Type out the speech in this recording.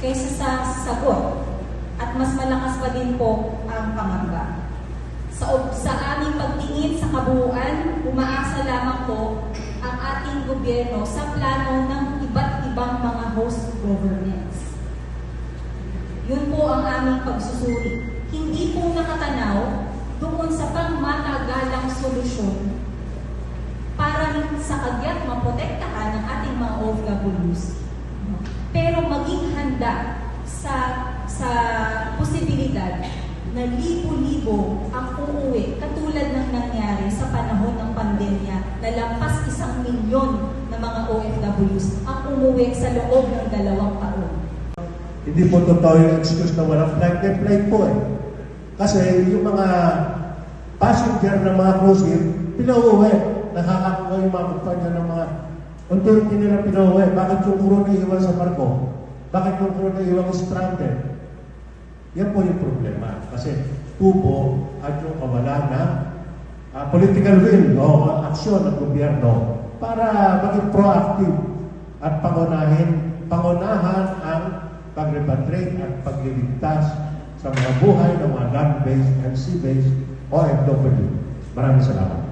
kaysa sa sagot at mas malakas pa din po ang pangamba. Sa aming pagtingin sa kabuuan, umaasa lamang po ang ating gobyerno sa plano ng iba't ibang mga host governments. Yun po ang aming pagsusuri. Hindi po nakatanaw doon sa pangmatagalang solusyon para sa kagyat maprotektahan ng ating mga OFWs. Pero maging handa sa posibilidad na libo-libo ang uuwi katulad ng nangyari sa panahon ng pandemya na lampas 1 milyon na mga OFWs ang umuwi sa loob ng 2 taon. Hindi po totoo yung excuse na walang flight po eh. Kasi yung mga passenger ng mga cruise ship, pinauwi. Nakakakuha yung mga kumpanya ng mga unti-unti nila pinauwi. Bakit yung crew na iwan sa barko? Bakit yung crew na iwan stranded? Yan po yung problema. Kasi tubo at yung kawalan ng political will o aksyon ng gobyerno para maging proactive at pangunahan ang pag-repatriate at pagliligtas sa mga buhay ng mga land-based and sea-based OFW. Maraming salamat.